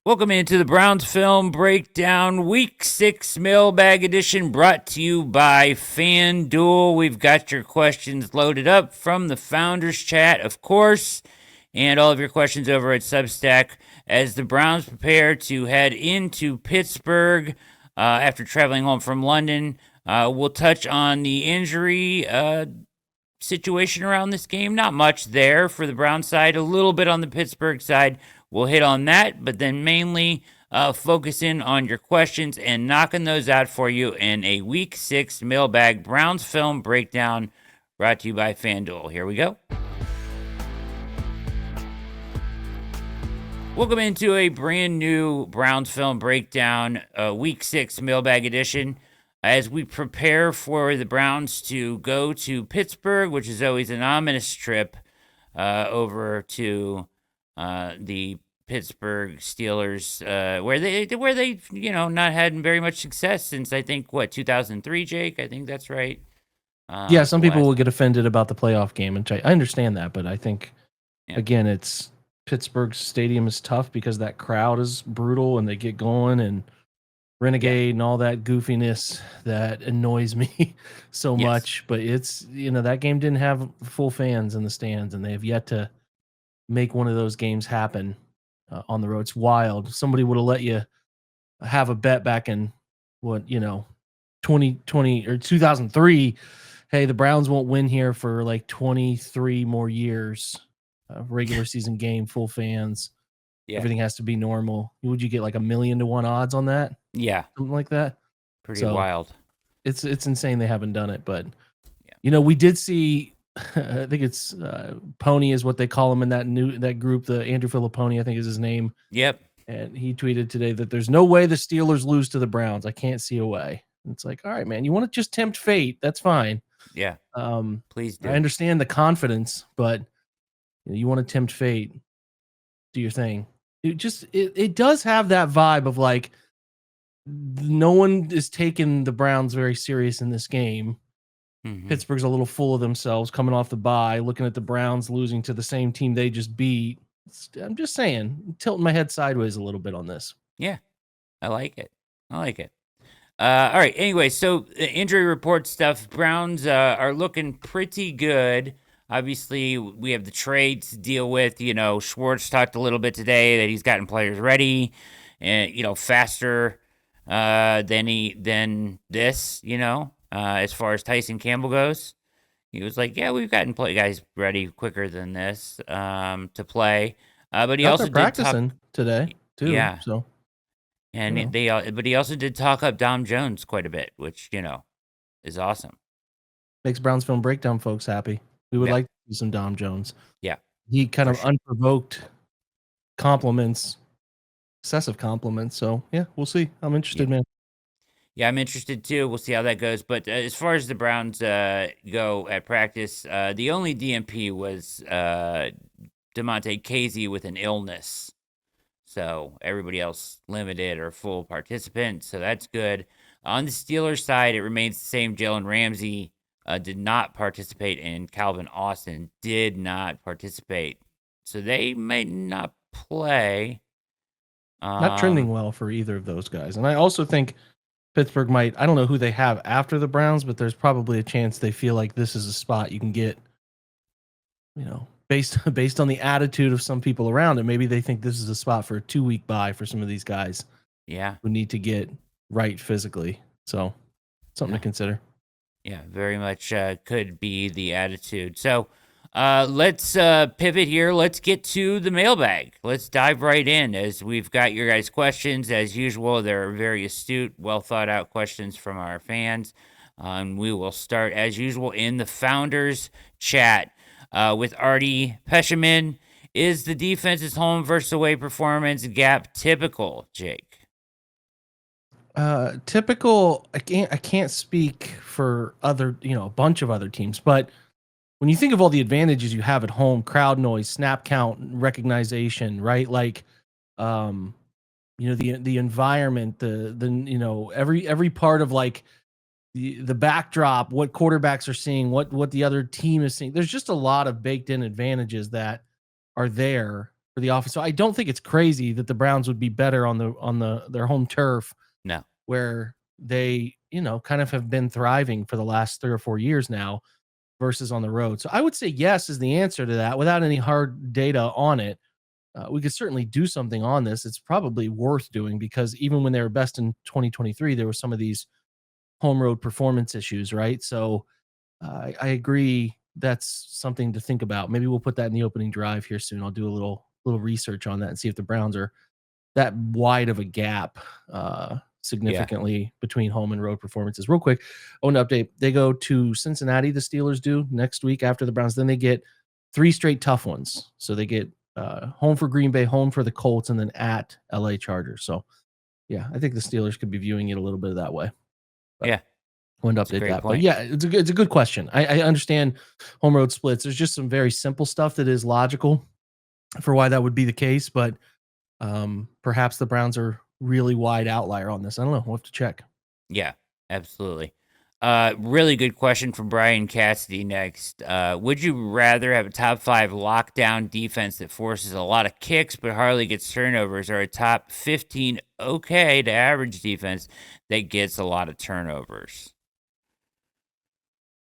Welcome into the Browns Film Breakdown Week 6 Mailbag Edition, brought to you by FanDuel. We've got your questions loaded up from the Founders Chat, of course, and all of your questions over at Substack as the Browns prepare to head into Pittsburgh after traveling home from London. We'll touch on the injury situation around this game. Not much there for the Browns side, a little bit on the Pittsburgh side. We'll hit on that, but then mainly focus in on your questions and knocking those out for you in a Week 6 Mailbag Browns Film Breakdown brought to you by FanDuel. Here we go. Welcome into a brand new Browns Film Breakdown, Week 6 Mailbag Edition. As we prepare for the Browns to go to Pittsburgh, which is always an ominous trip over to the Pittsburgh Steelers, where they not had very much success since I think 2003, Jake. I think that's right. Yeah, some people will get offended about the playoff game, and I understand that, but I think again, it's Pittsburgh Stadium is tough because that crowd is brutal and they get going and renegade and all that goofiness that annoys me so much. But it's that game didn't have full fans in the stands, and they have yet to make one of those games happen on the road. It's wild. Somebody would have let you have a bet back in 2020 or 2003. Hey, the Browns won't win here for like 23 more years. Regular season game, full fans. Yeah. Everything has to be normal. Would you get like 1,000,000 to 1 odds on that? Yeah. Something like that. Pretty wild. It's insane they haven't done it, but we did see I think it's Pony is what they call him in that group, the Andrew Filipponi, I think is his name. Yep. And he tweeted today that there's no way the Steelers lose to the Browns. I can't see a way. It's like, all right, man, you want to just tempt fate? That's fine. Yeah. Please do. I understand the confidence, but you want to tempt fate, do your thing. It does have that vibe of like no one is taking the Browns very serious in this game. Mm-hmm. Pittsburgh's a little full of themselves coming off the bye, looking at the Browns losing to the same team they just beat. I'm just saying, tilting my head sideways a little bit on this. Yeah, I like it. All right. Anyway, so injury report stuff. Browns are looking pretty good. Obviously, we have the trades to deal with. Schwartz talked a little bit today that he's gotten players ready, and faster than this. As far as Tyson Campbell goes, he was like, "Yeah, we've gotten guys ready quicker than this to play." But he also practicing today too. Yeah. So. And but he also did talk up Dom Jones quite a bit, which is awesome. Makes Browns Film Breakdown folks happy. We would like to see some Dom Jones. Yeah, he kind of unprovoked compliments, excessive compliments. So yeah, we'll see. I'm interested, man. Yeah, I'm interested too. We'll see how that goes. But as far as the Browns go at practice, the only DNP was DeMonte Casey with an illness. So everybody else limited or full participant. So that's good. On the Steelers side, it remains the same. Jalen Ramsey did not participate, and Calvin Austin did not participate. So they may not play. Not trending well for either of those guys. And I also think Pittsburgh might, I don't know who they have after the Browns, but there's probably a chance they feel like this is a spot you can get, based on the attitude of some people around it. Maybe they think this is a spot for a 2-week bye for some of these guys. Yeah. Who need to get right physically. So something to consider. Yeah, very much could be the attitude. So let's pivot here. Let's get to the mailbag. Let's dive right in as we've got your guys' questions. As usual, they're very astute, well thought out questions from our fans. We will start, as usual, in the Founders Chat with Artie Peshaman. Is the defense's home versus away performance gap typical, Jake? Typical. I can't speak for other, a bunch of other teams, but when you think of all the advantages you have at home, crowd noise, snap count, recognition, right? Like, the environment, the every part of like the backdrop, what quarterbacks are seeing, what the other team is seeing. There's just a lot of baked in advantages that are there for the offense. So I don't think it's crazy that the Browns would be better on their home turf. No. Where they, kind of have been thriving for the last 3 or 4 years now versus on the road. So I would say yes is the answer to that without any hard data on it. We could certainly do something on this. It's probably worth doing because even when they were best in 2023, there were some of these home road performance issues, right? So I agree that's something to think about. Maybe we'll put that in the opening drive here soon. I'll do a little research on that and see if the Browns are that wide of a gap significantly between home and road performances. Real quick, I want to update. They go to Cincinnati, the Steelers do next week after the Browns. Then they get 3 straight tough ones. So they get home for Green Bay, home for the Colts, and then at LA Chargers. So yeah, I think the Steelers could be viewing it a little bit of that way. But yeah. I want to update that. Point. But yeah, it's a good question. I understand home road splits. There's just some very simple stuff that is logical for why that would be the case, but perhaps the Browns are really wide outlier on this. I don't know. We'll have to check. Yeah, absolutely. Really good question from Brian Cassidy next. Would you rather have a top 5 lockdown defense that forces a lot of kicks but hardly gets turnovers, or a top 15 okay to average defense that gets a lot of turnovers?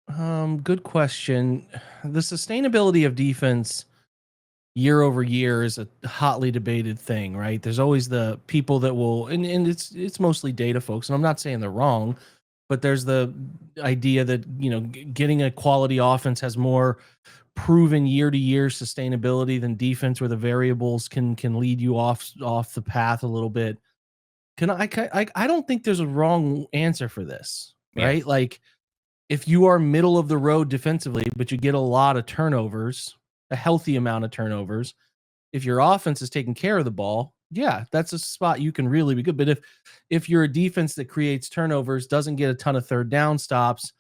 Good question. The sustainability of defense year over year is a hotly debated thing, right? There's always the people that will, and it's mostly data folks, and I'm not saying they're wrong, but there's the idea that getting a quality offense has more proven year to year sustainability than defense, where the variables can lead you off the path a little bit. I don't think there's a wrong answer for this, right? Yeah. Like if you are middle of the road defensively, but you get a lot of turnovers, a healthy amount of turnovers, if your offense is taking care of the ball, yeah, that's a spot you can really be good. But if you're a defense that creates turnovers, doesn't get a ton of third down stops,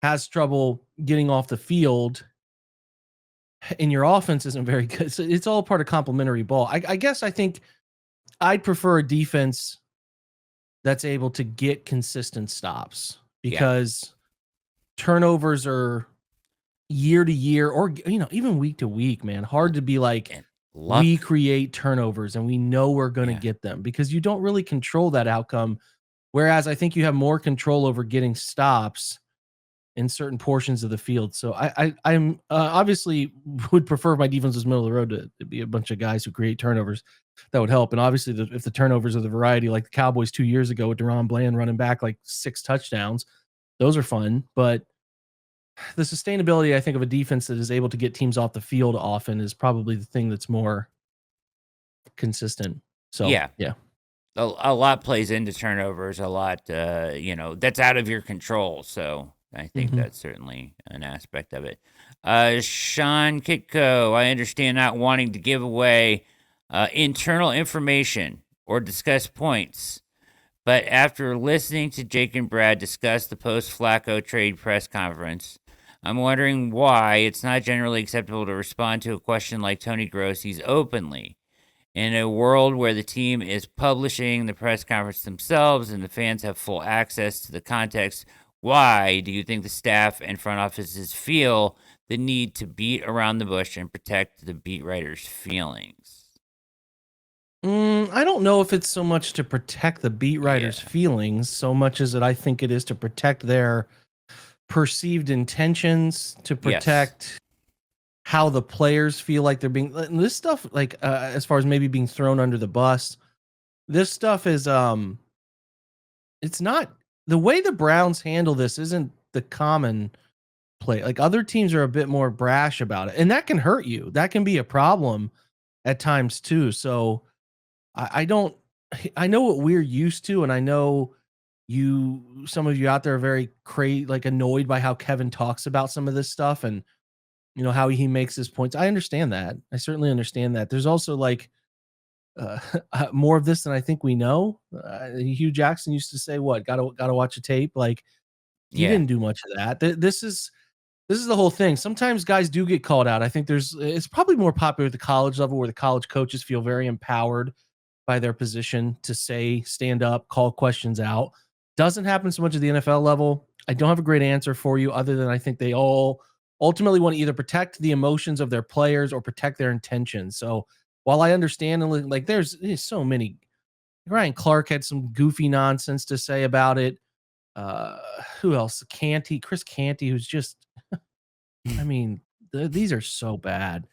has trouble getting off the field, and your offense isn't very good, so it's all part of complementary ball. I guess I think I'd prefer a defense that's able to get consistent stops because turnovers are year to year or even week to week, man, hard to be like we create turnovers and we know we're going to get them because you don't really control that outcome. Whereas I think you have more control over getting stops in certain portions of the field. So I'm obviously would prefer my defense was middle of the road to be a bunch of guys who create turnovers. That would help. And obviously if the turnovers are the variety like the Cowboys 2 years ago with Deron Bland running back like 6 touchdowns, those are fun. But the sustainability, I think, of a defense that is able to get teams off the field often is probably the thing that's more consistent. So yeah. A lot plays into turnovers, a lot, that's out of your control. So I think that's certainly an aspect of it. Sean Kitko, I understand not wanting to give away internal information or discuss points, but after listening to Jake and Brad discuss the post-Flacco trade press conference, I'm wondering why it's not generally acceptable to respond to a question like Tony Grossi's openly. In a world where the team is publishing the press conference themselves and the fans have full access to the context, why do you think the staff and front offices feel the need to beat around the bush and protect the beat writers' feelings? I don't know if it's so much to protect the beat writers' feelings so much as I think it is to protect their perceived intentions, to protect how the players feel like they're being this stuff, like as far as maybe being thrown under the bus. This stuff is it's not the way the Browns handle this isn't the common play. Like other teams are a bit more brash about it, and that can hurt you. That can be a problem at times too. So I know what we're used to, and I know some of you out there are very annoyed by how Kevin talks about some of this stuff and how he makes his points. I understand that. I certainly understand that. There's also more of this than I think we know. Hugh Jackson used to say, "What gotta watch a tape." Like he didn't do much of that. This is the whole thing. Sometimes guys do get called out. I think it's probably more popular at the college level where the college coaches feel very empowered by their position to stand up, call questions out. Doesn't happen so much at the NFL level. I don't have a great answer for you other than I think they all ultimately want to either protect the emotions of their players or protect their intentions. So while I understand, like there's so many. Ryan Clark had some goofy nonsense to say about it. Who else? Chris Canty, who's just, I mean, these are so bad.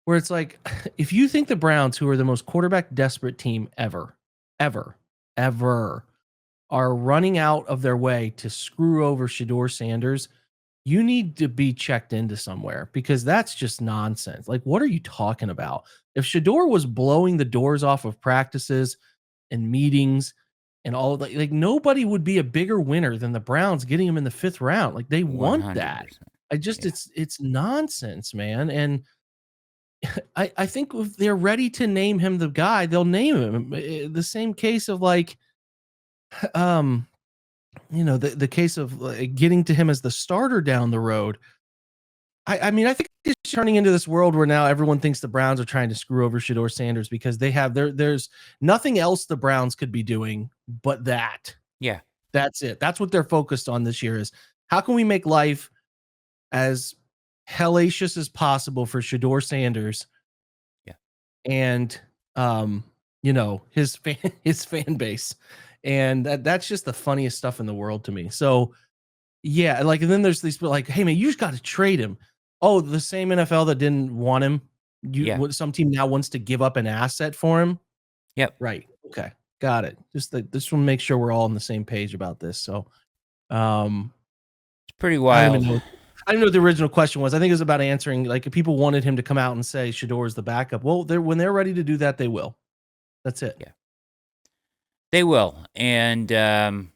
Where it's like, if you think the Browns, who are the most quarterback desperate team ever, ever, ever, are running out of their way to screw over Shedeur Sanders, you need to be checked into somewhere, because that's just nonsense. Like, what are you talking about? If Shedeur was blowing the doors off of practices and meetings and all that, like nobody would be a bigger winner than the Browns getting him in the 5th round. Like, they want that. 100%. It's nonsense, man. And I think if they're ready to name him the guy, they'll name him. The same case of like, the case of getting to him as the starter down the road. I mean, I think it's turning into this world where now everyone thinks the Browns are trying to screw over Shedeur Sanders because they have there's nothing else the Browns could be doing but that. Yeah. That's it. That's what they're focused on this year, is how can we make life as hellacious as possible for Shedeur Sanders. Yeah. And his fan base. And that's just the funniest stuff in the world to me. So yeah, like, and then there's these people like, hey man, you just got to trade him. Oh, the same NFL that didn't want him. Some team now wants to give up an asset for him. Yep. Right. Okay. Got it. Just this one, make sure we're all on the same page about this. So it's pretty wild. I don't know what the original question was. I think it was about answering, like, if people wanted him to come out and say Shedeur is the backup. Well, when they're ready to do that, they will. That's it. Yeah. They will. And the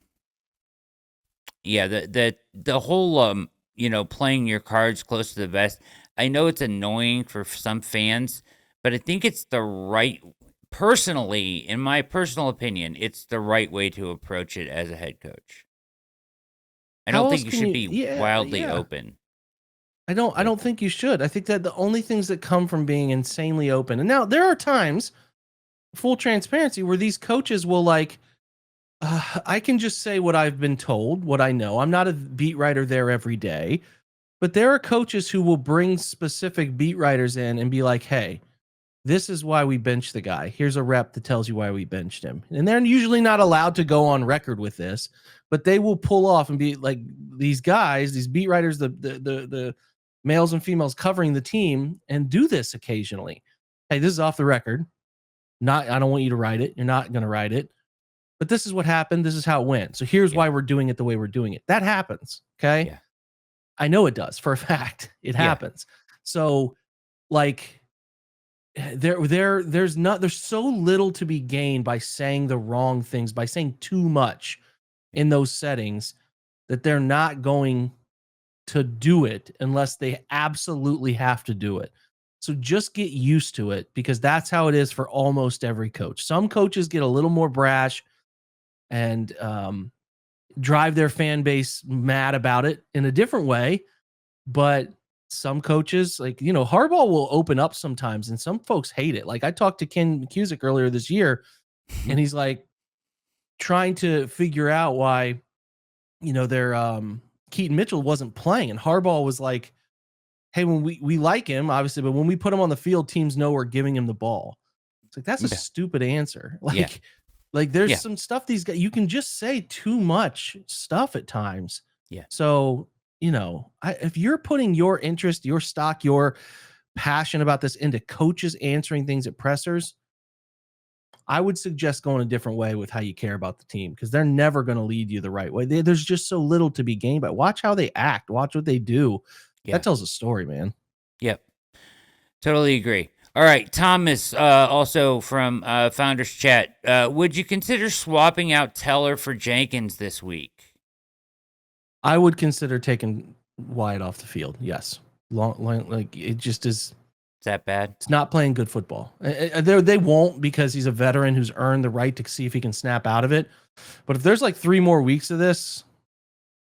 whole playing your cards close to the vest. I know it's annoying for some fans, but I think it's the right, personally, in my personal opinion, it's the right way to approach it as a head coach. I don't think you should be wildly open. I don't think you should. I think that the only things that come from being insanely open, and now there are times, full transparency, where these coaches will like, I can just say what I've been told, what I know. I'm not a beat writer there every day, but there are coaches who will bring specific beat writers in and be like, hey, this is why we benched the guy. Here's a rep that tells you why we benched him. And they're usually not allowed to go on record with this, but they will pull off and be like, these guys, these beat writers, the males and females covering the team, and do this occasionally. Hey, this is off the record. I don't want you to write it. You're not going to write it. But this is what happened. This is how it went. So here's why we're doing it the way we're doing it. That happens. Okay. Yeah. I know it does for a fact. It happens. So like there's so little to be gained by saying the wrong things, by saying too much in those settings, that they're not going to do it unless they absolutely have to do it. So just get used to it, because that's how it is for almost every coach. Some coaches get a little more brash and drive their fan base mad about it in a different way. But some coaches, like, Harbaugh will open up sometimes, and some folks hate it. Like, I talked to Ken McCusick earlier this year, and he's like trying to figure out why, their Keaton Mitchell wasn't playing. And Harbaugh was like, hey, when we like him, obviously, but when we put him on the field, teams know we're giving him the ball. It's like, that's a stupid answer. Like there's some stuff these guys, you can just say too much stuff at times. Yeah. So, if you're putting your interest, your stock, your passion about this into coaches answering things at pressers, I would suggest going a different way with how you care about the team, because they're never going to lead you the right way. There's just so little to be gained by. Watch how they act. Watch what they do. Yeah. That tells a story, man. Yep. Totally agree. All right. Thomas, also from Founders Chat. Would you consider swapping out Teller for Jenkins this week? I would consider taking Wyatt off the field. Yes. Like, it just is. Is that bad? It's not playing good football. They won't, because he's a veteran who's earned the right to see if he can snap out of it. But if there's like 3 more weeks of this,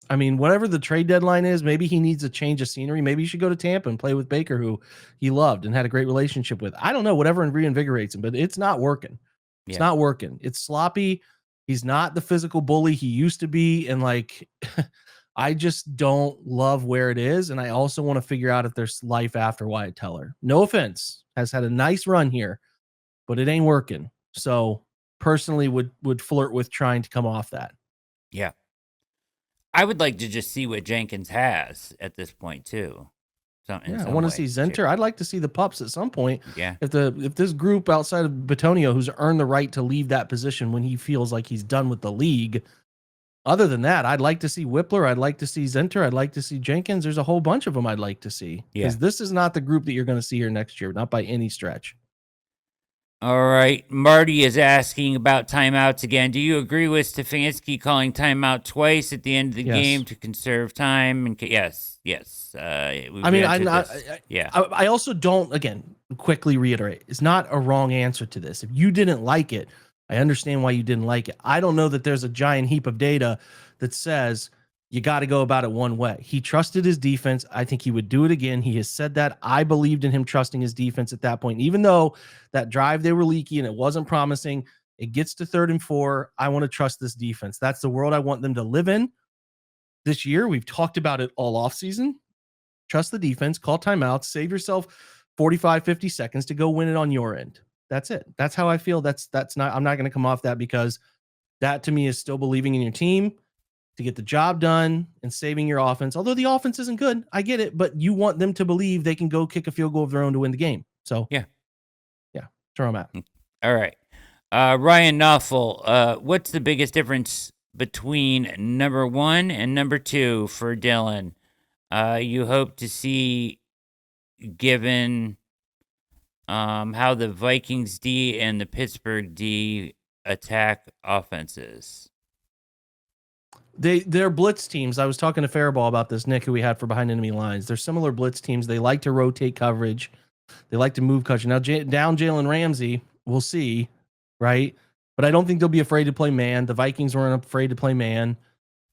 I mean, whatever the trade deadline is, maybe he needs a change of scenery. Maybe he should go to Tampa and play with Baker, who he loved and had a great relationship with. I don't know, whatever reinvigorates him, but it's not working. It's not working. It's sloppy. He's not the physical bully he used to be. And like, I just don't love where it is. And I also want to figure out if there's life after Wyatt Teller. No offense. Has had a nice run here. but it ain't working. So personally would flirt with trying to come off that. Yeah. I would like to just see what Jenkins has at this point too. I want to see Zenter. I'd like to see the pups at some point. Yeah. If this group outside of Batonio, who's earned the right to leave that position when he feels like he's done with the league. Other than that, I'd like to see Whippler. I'd like to see Zenter. I'd like to see Jenkins. There's a whole bunch of them I'd like to see. Because this is not the group that you're going to see here next year, not by any stretch. All right. Marty is asking about timeouts again. Do you agree with Stefanski calling timeout twice at the end of the game to conserve time? And yes. I also don't, again, quickly reiterate, it's not a wrong answer to this. If you didn't like it, I understand why you didn't like it. I don't know that there's a giant heap of data that says you got to go about it one way. He trusted his defense. I think he would do it again. He has said that. I believed in him trusting his defense at that point. Even though that drive, they were leaky and it wasn't promising, it gets to 3rd and 4. I want to trust this defense. That's the world I want them to live in this year. We've talked about it all offseason. Trust the defense, call timeouts, save yourself 45, 50 seconds to go win it on your end. That's it. That's how I feel. That's not, I'm not going to come off that, because that to me is still believing in your team to get the job done and saving your offense. Although the offense isn't good, I get it, but you want them to believe they can go kick a field goal of their own to win the game. So yeah, that's where I'm at. All right. Ryan Knopfel, what's the biggest difference between number 1 and number 2 for Dylan? You hope to see, given how the Vikings D and the Pittsburgh D attack offenses. They're blitz teams. I was talking to Faribault about this, Nick, who we had for Behind Enemy Lines. They're similar blitz teams. They like to rotate coverage. They like to move coverage. Now, down Jalen Ramsey, we'll see, right? But I don't think they'll be afraid to play man. The Vikings weren't afraid to play man.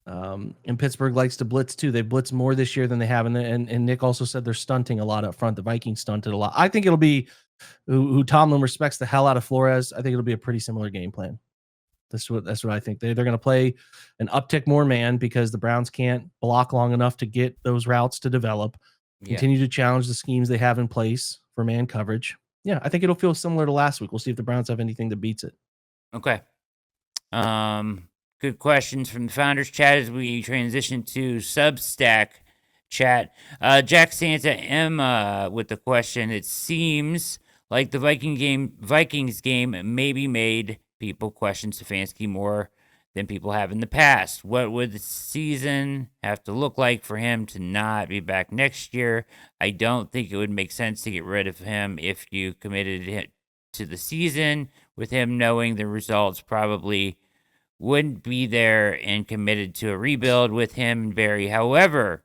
And Pittsburgh likes to blitz too. They blitz more this year than they have. And Nick also said they're stunting a lot up front. The Vikings stunted a lot. I think it'll be who Tomlin respects the hell out of Flores. I think it'll be a pretty similar game plan. That's what I think. They're going to play an uptick more man because the Browns can't block long enough to get those routes to develop. Continue to challenge the schemes they have in place for man coverage. Yeah, I think it'll feel similar to last week. We'll see if the Browns have anything that beats it. Okay. Good questions from the Founders chat as we transition to Substack chat. Jack Santa Emma with the question: it seems like the Vikings game maybe made people question Stefanski more than people have in the past. What would the season have to look like for him to not be back next year? I don't think it would make sense to get rid of him if you committed it to the season, with him knowing the results probably wouldn't be there, and committed to a rebuild with him and Barry. However,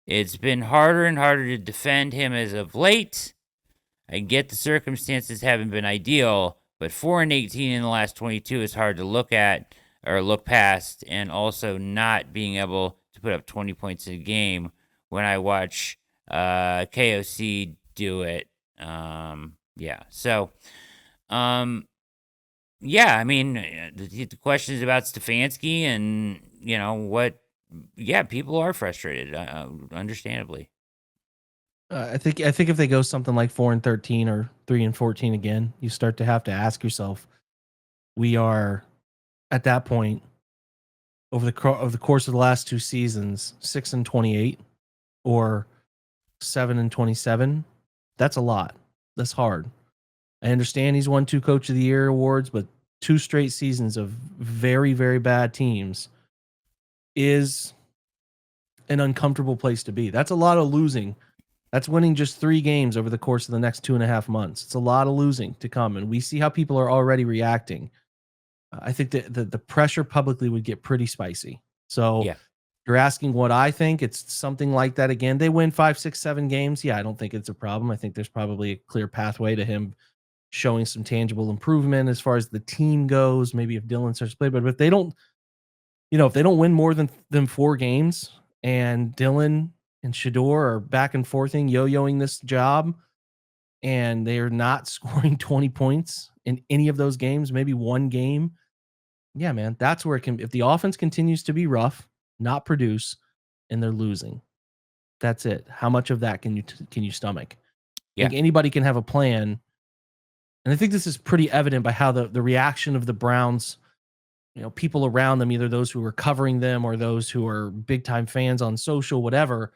it's been harder and harder to defend him as of late. I get the circumstances haven't been ideal, but 4-18 in the last 22 is hard to look at or look past, and also not being able to put up 20 points a game when I watch KOC do it. I mean, the question is about Stefanski, and people are frustrated, understandably. I think if they go something like 4-13 or 3-14 again, you start to have to ask yourself, we are at that point over the course of the last 2 seasons, 6-28 or 7-27. That's a lot. That's hard. I understand he's won 2 Coach of the Year awards, but 2 straight seasons of very, very bad teams is an uncomfortable place to be. That's a lot of losing. That's winning just 3 games over the course of the next 2.5 months. It's a lot of losing to come, and we see how people are already reacting. I think that the pressure publicly would get pretty spicy. So you're asking what I think. It's something like that again. They win 5, 6, 7 games. Yeah, I don't think it's a problem. I think there's probably a clear pathway to him showing some tangible improvement as far as the team goes. Maybe if Dylan starts to play, but if they don't, if they don't win more than 4 games, and Dylan and Shador are back and forthing, yo-yoing this job, and they are not scoring 20 points in any of those games, maybe 1 game. Yeah, man, that's where it can. If the offense continues to be rough, not produce, and they're losing, that's it. How much of that can you stomach? Yeah. I think anybody can have a plan And I think this is pretty evident by how the reaction of the Browns, people around them, either those who are covering them or those who are big time fans on social, whatever,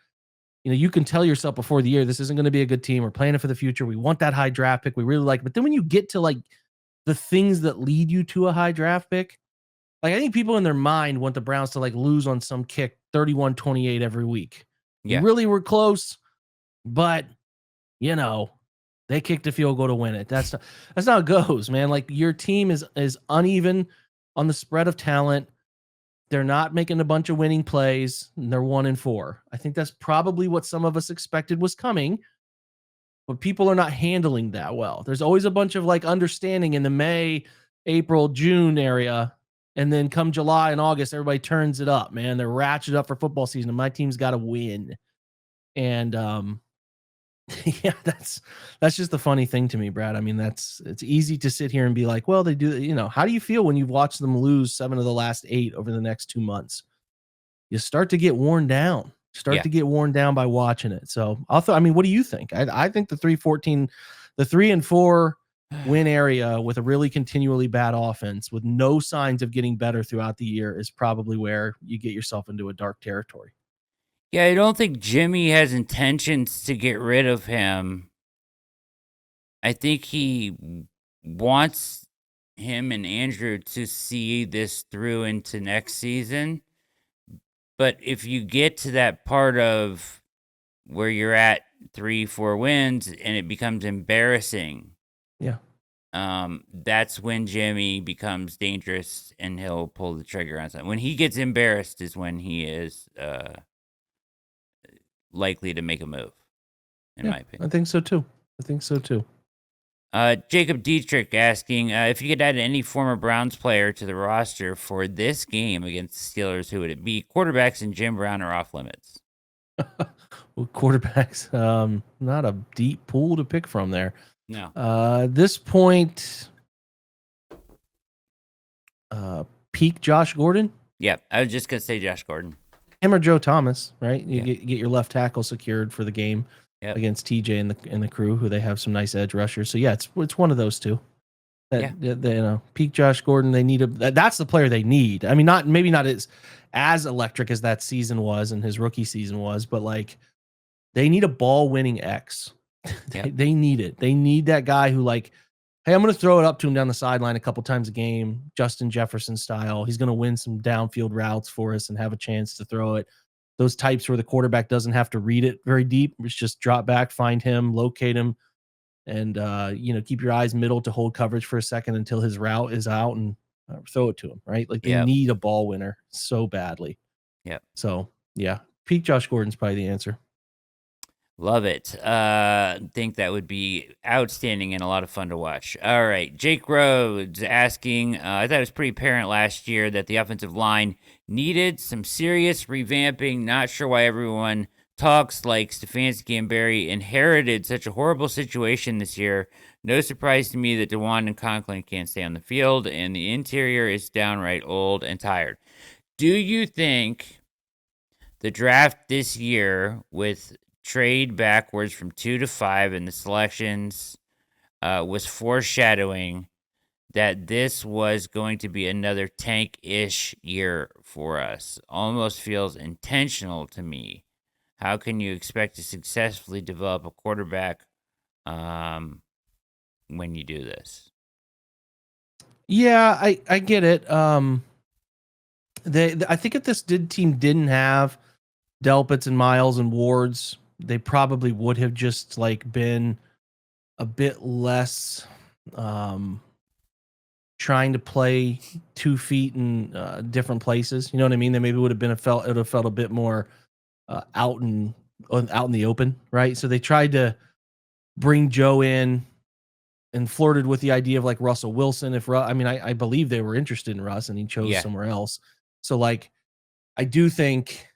you can tell yourself before the year, this isn't going to be a good team. We're playing it for the future. We want that high draft pick. We really like it. But then when you get to like the things that lead you to a high draft pick, like I think people in their mind want the Browns to like lose on some kick 31-28 every week. Yeah. We really were close, but they kicked a field goal to win it. That's not how it goes, man. Like your team is uneven on the spread of talent. They're not making a bunch of winning plays. And they're 1-4. I think that's probably what some of us expected was coming, but people are not handling that well. There's always a bunch of like understanding in the May, April, June area. And then come July and August, everybody turns it up, man. They're ratcheted up for football season. And my team's got to win. And, yeah, that's just the funny thing to me, Brad. I mean, it's easy to sit here and be like, well, they do, how do you feel when you've watched them lose 7 of the last 8 over the next 2 months? You start to get worn down, to get worn down by watching it. So what do you think? I think the 3-4 win area with a really continually bad offense with no signs of getting better throughout the year is probably where you get yourself into a dark territory. Yeah, I don't think Jimmy has intentions to get rid of him. I think he wants him and Andrew to see this through into next season. But if you get to that part of where you're at 3-4 wins and it becomes embarrassing, that's when Jimmy becomes dangerous and he'll pull the trigger on something. When he gets embarrassed is when he is likely to make a move, in my opinion. I think so too. Jacob Dietrich asking if you could add any former Browns player to the roster for this game against the Steelers, who would it be? Quarterbacks and Jim Brown are off limits. Well, quarterbacks, not a deep pool to pick from there. No. At this point, peak Josh Gordon. Yeah, I was just gonna say Josh Gordon. Him or Joe Thomas, right? You get your left tackle secured for the game against TJ and the crew, who they have some nice edge rushers. So yeah, it's one of those two. Peak Josh Gordon. They need that's the player they need. I mean, maybe not as electric as that season was and his rookie season was, but like they need a ball winning X. They need it. They need that guy who like, hey, I'm going to throw it up to him down the sideline a couple times a game, Justin Jefferson style. He's going to win some downfield routes for us and have a chance to throw it. Those types where the quarterback doesn't have to read it very deep. It's just drop back, find him, locate him, and keep your eyes middle to hold coverage for a second until his route is out and throw it to him, right? Like they need a ball winner so badly. Yeah. So, yeah, peak Josh Gordon's probably the answer. Love it. Think that would be outstanding and a lot of fun to watch. All right. Jake Rhodes asking, I thought it was pretty apparent last year that the offensive line needed some serious revamping. Not sure why everyone talks like Stefanski and Barry inherited such a horrible situation this year. No surprise to me that DeWan and Conklin can't stay on the field, and the interior is downright old and tired. Do you think the draft this year with trade backwards from 2 to 5 in the selections was foreshadowing that this was going to be another tank-ish year for us? Almost feels intentional to me. How can you expect to successfully develop a quarterback when you do this? Yeah, I get it. I think if this team didn't have Delpits and Miles and Wards, they probably would have just like been a bit less trying to play 2 feet in different places. You know what I mean? They maybe would have felt a bit more out in the open, right? So they tried to bring Joe in and flirted with the idea of like Russell Wilson. I believe they were interested in Russ and he chose somewhere else. So like, I do think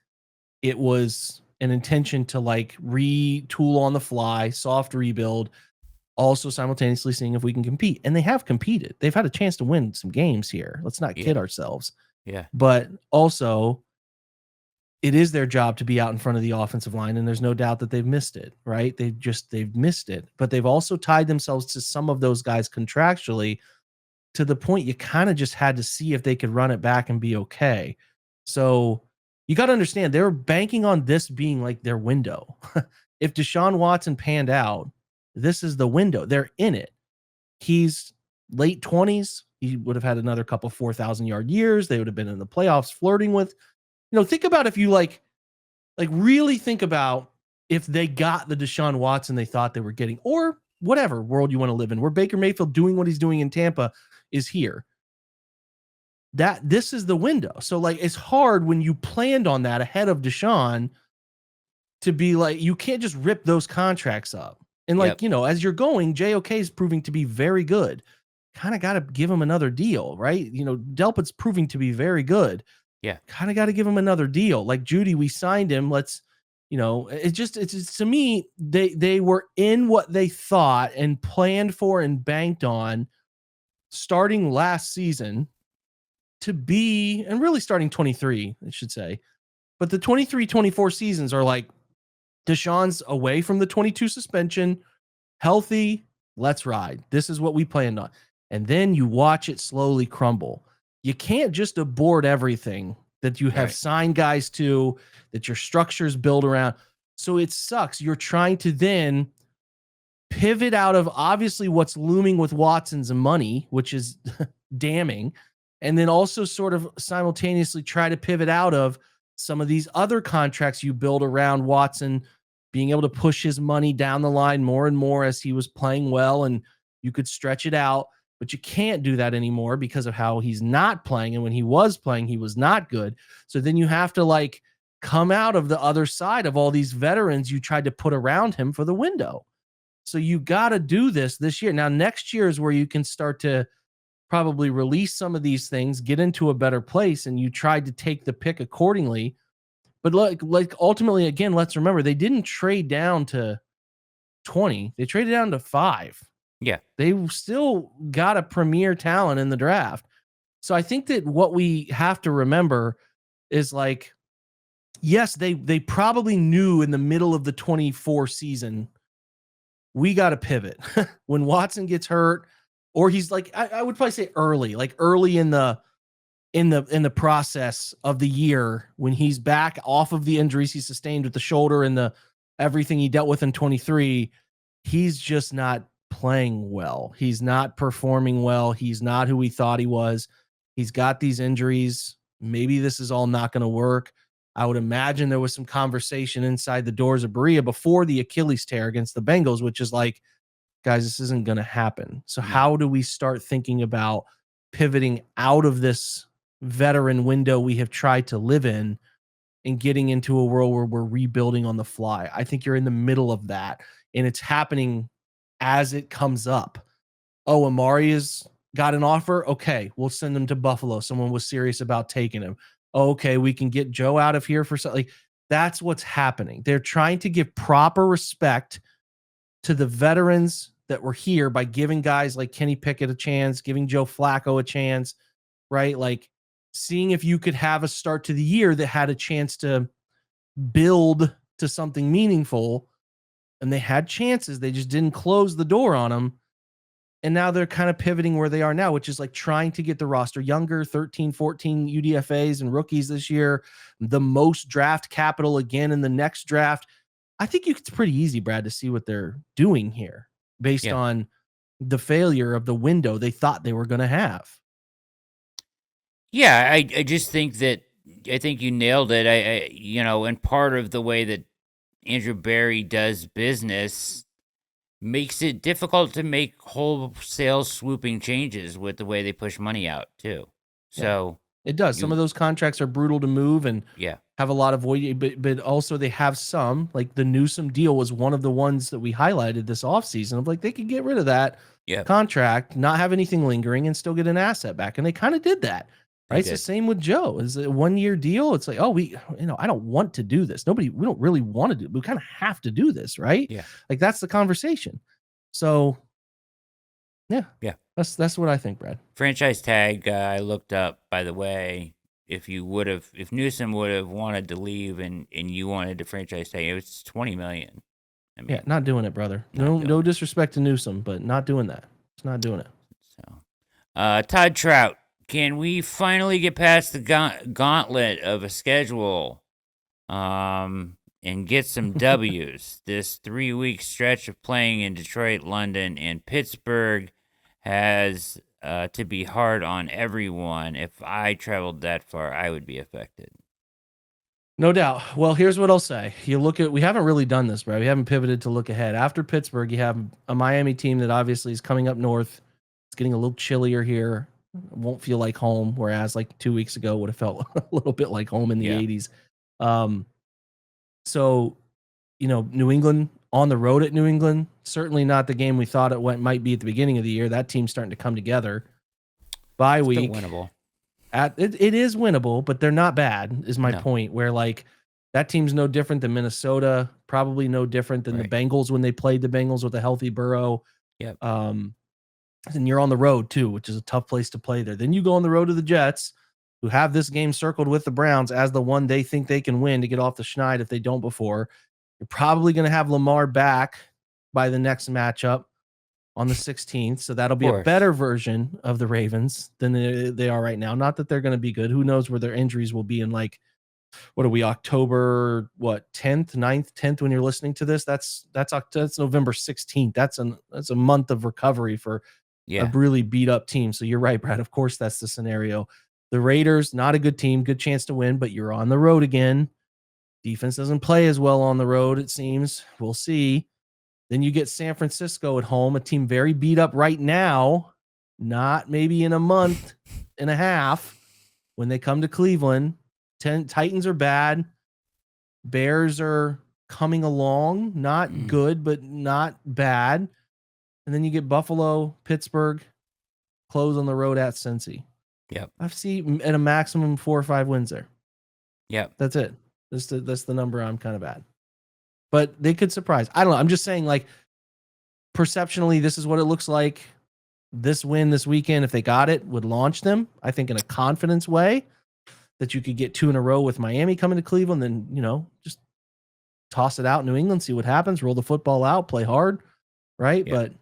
it was an intention to like retool on the fly, soft rebuild, also simultaneously seeing if we can compete. And they have competed. They've had a chance to win some games here. Let's not kid ourselves. Yeah. But also, it is their job to be out in front of the offensive line, and there's no doubt that they've missed it, right? They've missed it, but they've also tied themselves to some of those guys contractually to the point you kind of just had to see if they could run it back and be okay. So you got to understand they're banking on this being like their window. If Deshaun Watson panned out, this is the window. They're in it. He's late 20s. He would have had another couple 4,000-yard years. They would have been in the playoffs flirting with. Think about if you like really think about if they got the Deshaun Watson they thought they were getting, or whatever world you want to live in, where Baker Mayfield doing what he's doing in Tampa is here. That this is the window. So like it's hard when you planned on that ahead of Deshaun to be like, you can't just rip those contracts up. And like, as you're going, JOK is proving to be very good. Kind of got to give him another deal, right? Delpit's proving to be very good. Yeah. Kind of got to give him another deal. Like Judy, we signed him. Let's, it's to me, they were in what they thought and planned for and banked on starting last season to be, and really starting 23, I should say. But the 23-24 seasons are like Deshaun's away from the 22 suspension, healthy, let's ride. This is what we planned on. And then you watch it slowly crumble. You can't just abort everything that you have signed guys to, that your structure's built around. So it sucks. You're trying to then pivot out of obviously what's looming with Watson's money, which is damning, and then also sort of simultaneously try to pivot out of some of these other contracts you build around Watson being able to push his money down the line more and more as he was playing well, and you could stretch it out. But you can't do that anymore because of how he's not playing. And when he was playing, he was not good. So then you have to like come out of the other side of all these veterans you tried to put around him for the window. So you got to do this year. Now, next year is where you can start to probably release some of these things, get into a better place, and you tried to take the pick accordingly. But like ultimately, again, let's remember, they didn't trade down to 20. They traded down to 5. Yeah. They still got a premier talent in the draft. So I think that what we have to remember is like, yes, they probably knew in the middle of the 24 season, we got to pivot. When Watson gets hurt, or he's like, I would probably say early in the process of the year, when he's back off of the injuries he sustained with the shoulder and the everything he dealt with in 23, he's just not playing well. He's not performing well. He's not who we thought he was. He's got these injuries. Maybe this is all not going to work. I would imagine there was some conversation inside the doors of Berea before the Achilles tear against the Bengals, which is like, guys, this isn't going to happen. So how do we start thinking about pivoting out of this veteran window we have tried to live in and getting into a world where we're rebuilding on the fly? I think you're in the middle of that, and it's happening as it comes up. Oh, Amari has got an offer. Okay, we'll send him to Buffalo. Someone was serious about taking him. Okay, we can get Joe out of here for something. That's what's happening. They're trying to give proper respect to the veterans that were here by giving guys like Kenny Pickett a chance, giving Joe Flacco a chance, right? Like seeing if you could have a start to the year that had a chance to build to something meaningful. And they had chances. They just didn't close the door on them. And now they're kind of pivoting where they are now, which is like trying to get the roster younger, 13, 14 UDFAs and rookies this year, the most draft capital again in the next draft. I think it's pretty easy, Brad, to see what they're doing here based on the failure of the window they thought they were going to have. Yeah, I just think that, I think you nailed it. And part of the way that Andrew Berry does business makes it difficult to make wholesale swooping changes with the way they push money out too. So it does. Some of those contracts are brutal to move and have a lot of void, but also they have some, like the Newsom deal was one of the ones that we highlighted this offseason of like, they could get rid of that contract, not have anything lingering and still get an asset back. And they kind of did that. Right. It's the same with Joe. It's a 1-year deal. It's like, oh, I don't want to do this. We don't really want to do it. We kind of have to do this. Right. Yeah. Like that's the conversation. So yeah. That's what I think, Brad. Franchise tag, I looked up, by the way, if Newsom would have wanted to leave and you wanted to franchise tag, it was $20 million. I mean, yeah, not doing it, brother. No disrespect to Newsom, but not doing that. It's not doing it. So, Todd Trout, can we finally get past the gauntlet of a schedule, and get some W's? This 3-week stretch of playing in Detroit, London, and Pittsburgh has to be hard on everyone. If I traveled that far, I would be affected. No doubt. Well, here's what I'll say. We haven't really done this, bro. We haven't pivoted to look ahead. After Pittsburgh, you have a Miami team that obviously is coming up north. It's getting a little chillier here. It won't feel like home, whereas like 2 weeks ago would have felt a little bit like home in the 80s. So, New England on the road at New England, certainly not the game we thought it might be at the beginning of the year. That team's starting to come together. Bye week. Still winnable. It is winnable, but they're not bad, is my point, where like that team's no different than Minnesota, probably no different than the Bengals when they played the Bengals with a healthy Burrow. Yep. And you're on the road too, which is a tough place to play there. Then you go on the road to the Jets, who have this game circled with the Browns as the one they think they can win to get off the schneid if they don't before. You're probably going to have Lamar back by the next matchup on the 16th. So that'll be a better version of the Ravens than they are right now. Not that they're going to be good. Who knows where their injuries will be in like, what are we, October, 10th, 9th, 10th when you're listening to this? That's November 16th. That's a month of recovery for a really beat up team. So you're right, Brad. Of course, that's the scenario. The Raiders, not a good team, good chance to win, but you're on the road again. Defense doesn't play as well on the road, it seems. We'll see. Then you get San Francisco at home, a team very beat up right now, not maybe in a month and a half when they come to Cleveland. Titans are bad. Bears are coming along, not good, but not bad. And then you get Buffalo, Pittsburgh, close on the road at Cincy. Yep. I see at a maximum 4 or 5 wins there. Yep. That's it. That's the number I'm kind of at. But they could surprise. I don't know. I'm just saying, like, perceptionally, this is what it looks like. This win this weekend, if they got it, would launch them, I think, in a confidence way that you could get 2 in a row with Miami coming to Cleveland, then, just toss it out in New England, see what happens, roll the football out, play hard, right? Yeah. But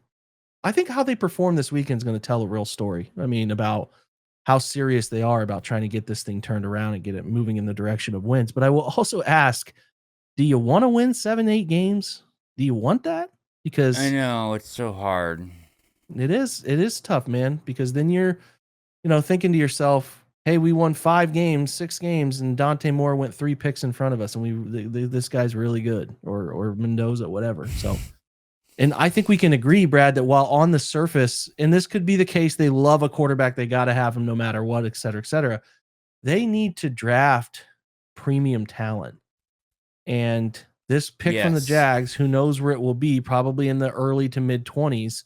I think how they perform this weekend is going to tell a real story. I mean, about how serious they are about trying to get this thing turned around and get it moving in the direction of wins. But I will also ask, do you want to win 7, 8 games? Do you want that? Because I know it's so hard. It is tough, man, because then you're, thinking to yourself, hey, we won 5 games, 6 games, and Dante Moore went 3 picks in front of us, and this guy's really good, or Mendoza, whatever. So, and I think we can agree, Brad, that while on the surface, and this could be the case, they love a quarterback, they got to have him no matter what, et cetera, et cetera. They need to draft premium talent. And this pick from the Jags, who knows where it will be, probably in the early to mid 20s.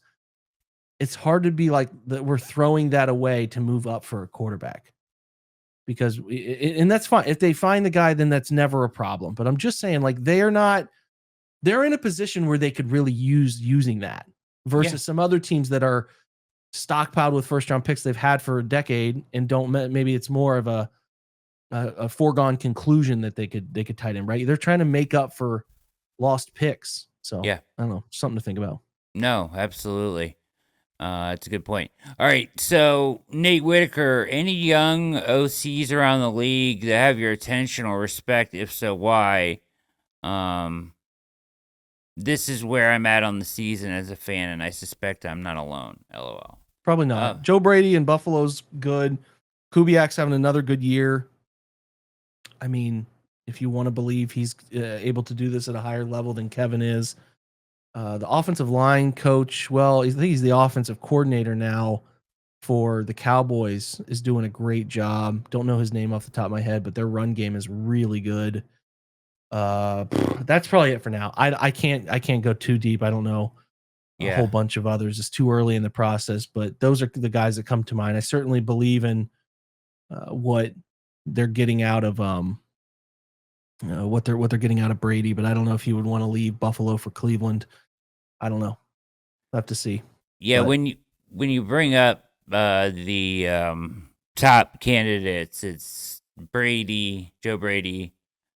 It's hard to be like that. We're throwing that away to move up for a quarterback, because and that's fine. If they find the guy, then that's never a problem. But I'm just saying, like, they're in a position where they could really using that versus some other teams that are stockpiled with first round picks they've had for a decade and don't, maybe it's more of a foregone conclusion that they could tight end, right? They're trying to make up for lost picks. So I don't know, something to think about. No, absolutely. It's a good point. All right. So Nate Whitaker, any young OCs around the league that have your attention or respect? If so, why? This is where I'm at on the season as a fan, and I suspect I'm not alone. LOL. Probably not. Joe Brady in Buffalo's good. Kubiak's having another good year. I mean, if you want to believe he's able to do this at a higher level than Kevin is. The offensive line coach, well, I think he's the offensive coordinator now for the Cowboys, is doing a great job. Don't know his name off the top of my head, but their run game is really good. That's probably it for now. I can't go too deep. I don't know a whole bunch of others. It's too early in the process, but those are the guys that come to mind. I certainly believe in what they're getting out of what they're getting out of Brady, but I don't know if he would want to leave Buffalo for Cleveland. I don't know. I'll have to see. Yeah, but when you bring up the top candidates, it's Brady, Joe Brady,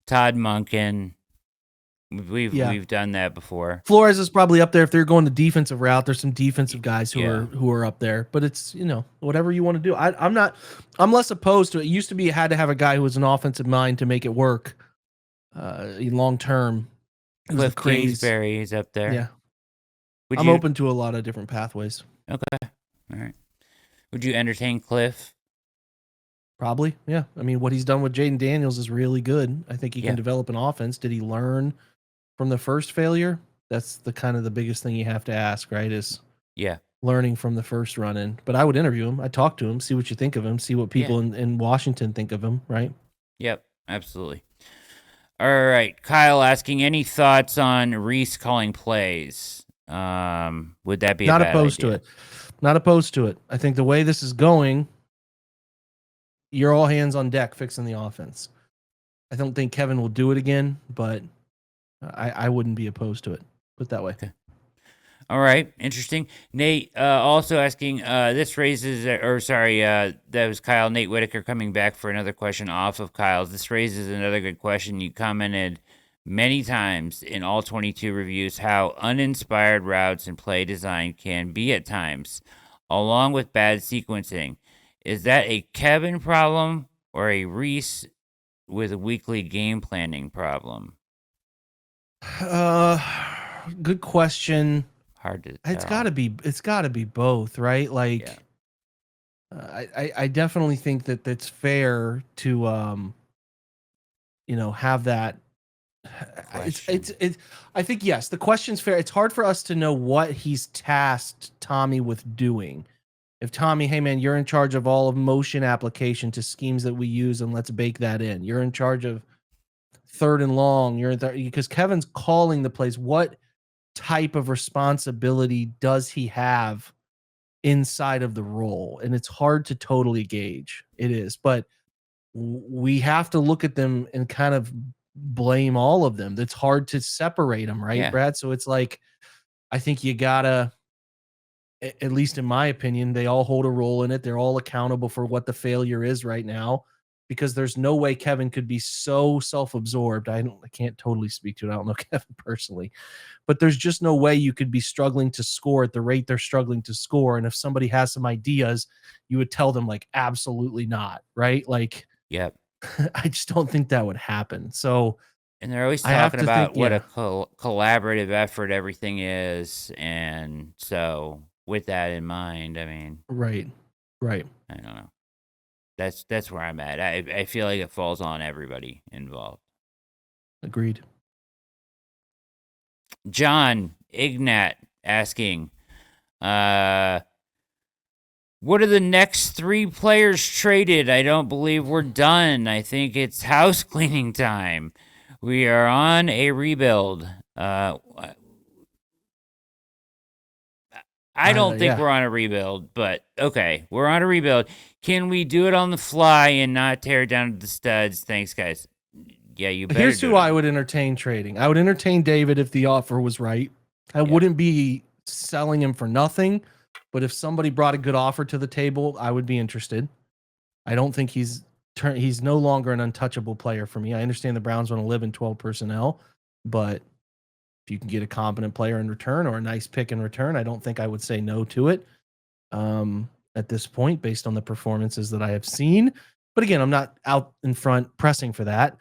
Todd Monken. We've done that before. Flores is probably up there if they're going the defensive route. There's some defensive guys who Yeah. are up there, but it's whatever you want to do. I'm less opposed to it. It used to be you had to have a guy who was an offensive mind to make it work long term. Cliff Kingsbury is up there. Yeah, I'm open to a lot of different pathways. Okay, all right. Would you entertain Cliff? Probably, yeah. I mean, what he's done with Jaden Daniels is really good. I think he can develop an offense. Did he learn from the first failure? That's the biggest thing you have to ask, right? Is learning from the first run in. But I would interview him. I'd talk to him, see what you think of him, see what people in Washington think of him, right? Yep, absolutely. All right, Kyle asking any thoughts on Reese calling plays? Would that be not opposed to it? Not opposed to it. I think the way this is going, you're all hands on deck fixing the offense. I don't think Kevin will do it again, but I wouldn't be opposed to it. Put it that way. Okay. All right, interesting. Nate also asking, this raises, that was Kyle. Nate Whitaker coming back for another question off of Kyle's. This raises another good question. You commented many times in all 22 reviews how uninspired routes and play design can be at times, along with bad sequencing. Is that a Kevin problem or a Reese with a weekly game planning problem? Good question. Hard to tell. It's gotta be both, right? Like, I definitely think that that's fair to, have that. It's I think, yes, the question's fair. It's hard for us to know what he's tasked Tommy with doing. If Tommy, hey man, you're in charge of all of motion application to schemes that we use, and let's bake that in. You're in charge of third and long. Because Kevin's calling the plays. What type of responsibility does he have inside of the role? And it's hard to totally gauge. It is, but we have to look at them and kind of blame all of them. It's hard to separate them, right, Brad? So it's like, I think you gotta, at least in my opinion, they all hold a role in it. They're all accountable for what the failure is right now, because there's no way Kevin could be so self-absorbed. I can't totally speak to it. I don't know Kevin personally, but there's just no way you could be struggling to score at the rate they're struggling to score. And if somebody has some ideas, you would tell them like, absolutely not. Right. Like, I just don't think that would happen. So, and they're always talking about what a collaborative effort everything is. And so with that in mind, I mean, right. I don't know. That's where I'm at. I feel like it falls on everybody involved. Agreed. John Ignat asking, what are the next 3 players traded? I don't believe we're done. I think it's house cleaning time. We are on a rebuild. I don't think we're on a rebuild, but okay, we're on a rebuild. Can we do it on the fly and not tear down the studs? Thanks, guys. Yeah, you better. Here's who I would entertain trading. I would entertain David if the offer was right. I wouldn't be selling him for nothing, but if somebody brought a good offer to the table, I would be interested. I don't think he's no longer an untouchable player for me. I understand the Browns want to live in 12 personnel, but if you can get a competent player in return or a nice pick in return, I don't think I would say no to it at this point based on the performances that I have seen. But again, I'm not out in front pressing for that.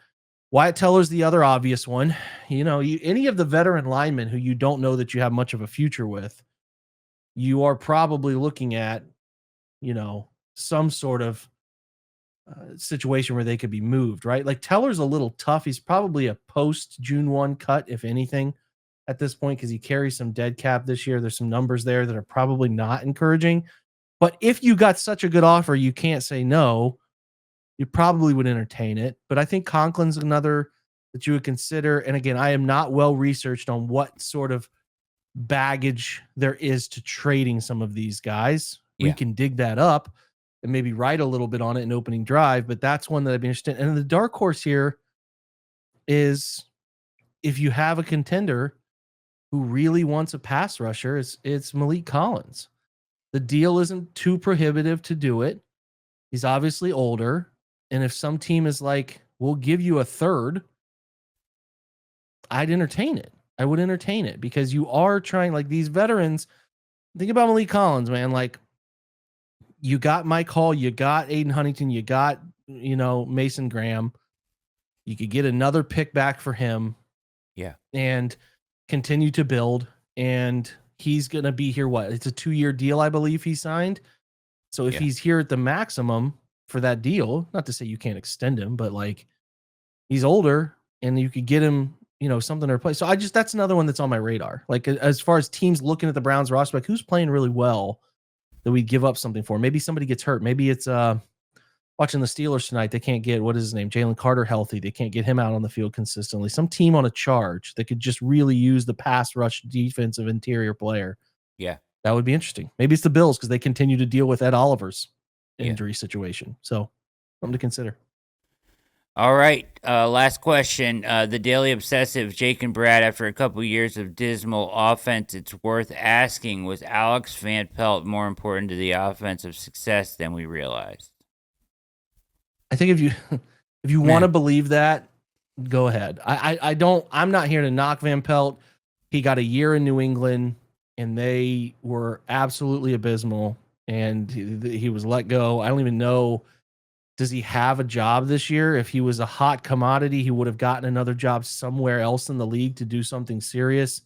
Wyatt Teller's the other obvious one. Any of the veteran linemen who you don't know that you have much of a future with, you are probably looking at, some sort of situation where they could be moved, right? Like Teller's a little tough. He's probably a post June 1 cut, if anything, at this point, because he carries some dead cap this year. There's some numbers there that are probably not encouraging. But if you got such a good offer, you can't say no. You probably would entertain it. But I think Conklin's another that you would consider. And again, I am not well researched on what sort of baggage there is to trading some of these guys. We can dig that up and maybe write a little bit on it in opening drive, but that's one that I'd be interested in. And the dark horse here is if you have a contender who really wants a pass rusher, it's Malik Collins. The deal isn't too prohibitive to do it. He's obviously older. And if some team is like, we'll give you a third, I'd entertain it. I would entertain it because you are trying, like these veterans. Think about Malik Collins, man. Like, you got Mike Hall, you got Aiden Huntington, you got, Mason Graham. You could get another pick back for him. Yeah. And continue to build. And he's going to be here. It's a 2-year deal, I believe he signed. So if he's here at the maximum for that deal, not to say you can't extend him, but like he's older and you could get him, something to replace. So that's another one that's on my radar. Like as far as teams looking at the Browns roster, like who's playing really well that we give up something for. Maybe somebody gets hurt. Maybe it's watching the Steelers tonight. They can't get, what is his name? Jalen Carter healthy. They can't get him out on the field consistently. Some team on a charge that could just really use the pass rush defensive interior player. Yeah. That would be interesting. Maybe it's the Bills because they continue to deal with Ed Oliver's injury situation. So something to consider. All right. Last question. The Daily Obsessive, Jake and Brad, after a couple years of dismal offense, it's worth asking, was Alex Van Pelt more important to the offensive success than we realized? I think if you want to believe that, go ahead. I'm not here to knock Van Pelt. He got a year in New England and they were absolutely abysmal and he was let go. I don't even know. Does he have a job this year? If he was a hot commodity, he would have gotten another job somewhere else in the league to do something serious.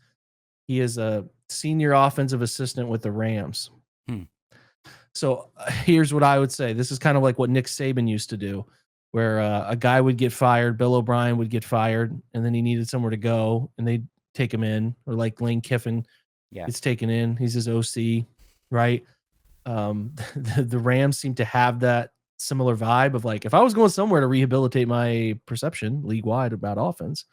He is a senior offensive assistant with the Rams. So here's what I would say. This is kind of like what Nick Saban used to do, where a guy would get fired, Bill O'Brien would get fired, and then he needed somewhere to go, and they'd take him in. Or like Lane Kiffin gets taken in. He's his OC, right? The Rams seem to have that similar vibe of like, if I was going somewhere to rehabilitate my perception league-wide about offense,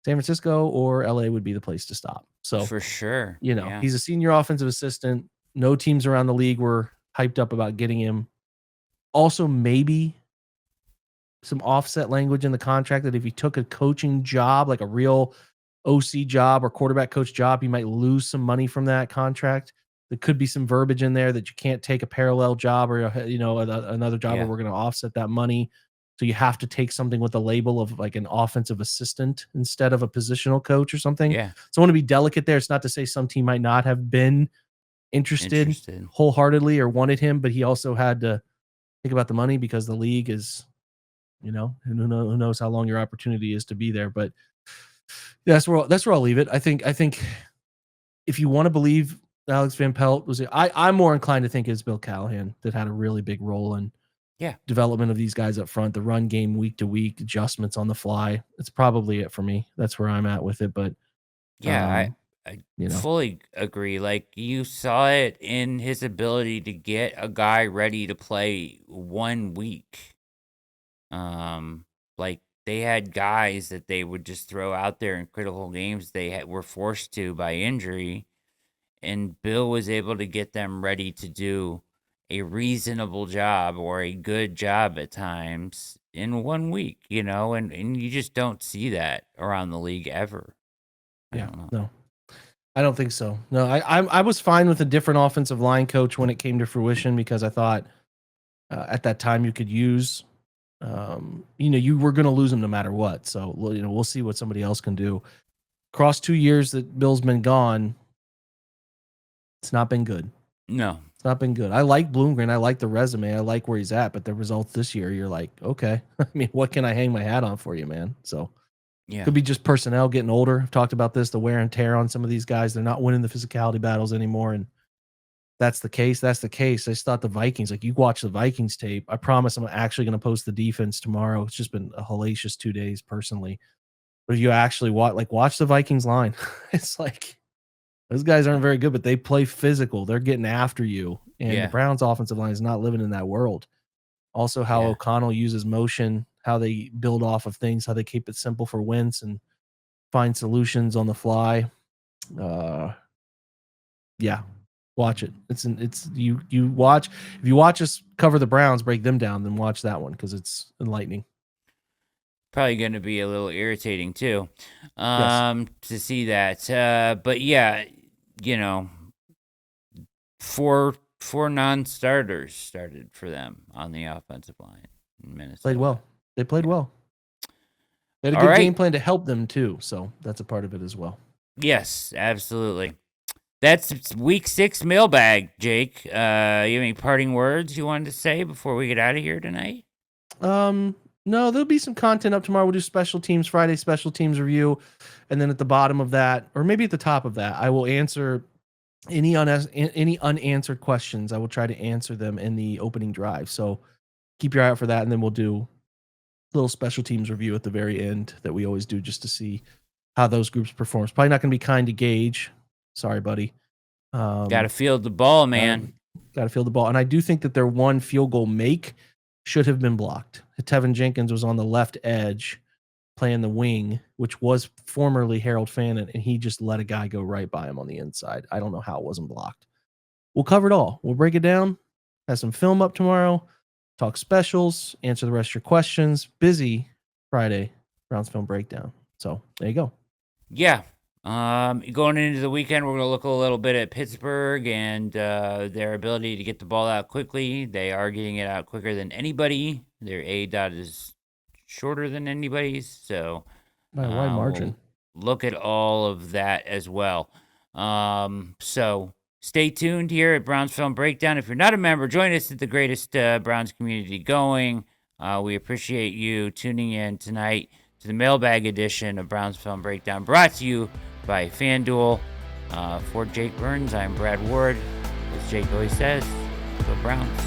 San Francisco or LA would be the place to stop. So for sure, he's a senior offensive assistant. No teams around the league were hyped up about getting him. Also, maybe some offset language in the contract that if he took a coaching job, like a real OC job or quarterback coach job, he might lose some money from that contract. There could be some verbiage in there that you can't take a parallel job or another job where we're going to offset that money. So you have to take something with the label of like an offensive assistant instead of a positional coach or something. Yeah. So I want to be delicate there. It's not to say some team might not have been interested wholeheartedly or wanted him, but he also had to think about the money because the league is, who knows how long your opportunity is to be there. But that's where I'll leave it. I think if you want to believe Alex Van Pelt was it, I'm more inclined to think it's Bill Callahan that had a really big role in development of these guys up front, the run game week to week, adjustments on the fly. It's probably it for me. That's where I'm at with it. But I fully agree. Like you saw it in his ability to get a guy ready to play 1 week. Like they had guys that they would just throw out there in critical games they were forced to by injury, and Bill was able to get them ready to do a reasonable job or a good job at times in 1 week, and you just don't see that around the league ever. No, I don't think so. No, I was fine with a different offensive line coach when it came to fruition because I thought at that time you could use, you were going to lose him no matter what. So, we'll see what somebody else can do. Across 2 years that Bill's been gone, it's not been good. No. It's not been good. I like Bloomgren. I like the resume. I like where he's at, but the results this year, you're like, okay, I mean, what can I hang my hat on for you, man? So could be just personnel getting older. I've talked about this, the wear and tear on some of these guys. They're not winning the physicality battles anymore. And that's the case. That's the case. I just thought the Vikings, like you watch the Vikings tape. I promise I'm actually going to post the defense tomorrow. It's just been a hellacious 2 days personally. But if you actually watch the Vikings line, it's like, those guys aren't very good, but they play physical. They're getting after you. And the Browns offensive line is not living in that world. Also, how O'Connell uses motion, how they build off of things, how they keep it simple for Wentz and find solutions on the fly. Watch it. It's you watch. If you watch us cover the Browns, break them down, then watch that one because it's enlightening. Probably going to be a little irritating too, to see that. But yeah, four non-starters started for them on the offensive line. in Minnesota. Played well. They played well. They had a All good right. game plan to help them too, so that's a part of it as well. Yes, absolutely. That's week 6 mailbag, Jake. You have any parting words you wanted to say before we get out of here tonight? No, there'll be some content up tomorrow. We'll do special teams Friday, special teams review, and then at the bottom of that, or maybe at the top of that, I will answer any unanswered questions. I will try to answer them in the opening drive. So keep your eye out for that, and then we'll do a little special teams review at the very end that we always do just to see how those groups perform. It's probably not going to be kind to Gage. Sorry, buddy. Got to field the ball, man. Got to field the ball. And I do think that their one field goal make should have been blocked. Tevin Jenkins was on the left edge playing the wing, which was formerly Harold Fannin, and he just let a guy go right by him on the inside. I don't know how it wasn't blocked. We'll cover it all. We'll break it down. Have some film up tomorrow. Talk specials. Answer the rest of your questions. Busy Friday Browns film breakdown. So there you go. Yeah. Going into the weekend, we're going to look a little bit at Pittsburgh and their ability to get the ball out quickly. They are getting it out quicker than anybody. Their A dot is shorter than anybody's, so by a wide margin. We'll look at all of that as well. So stay tuned here at Browns Film Breakdown. If you're not a member, join us at the greatest Browns community going. We appreciate you tuning in tonight to the mailbag edition of Browns Film Breakdown, brought to you by FanDuel. For Jake Burns, I'm Brad Ward. As Jake always says, go Browns.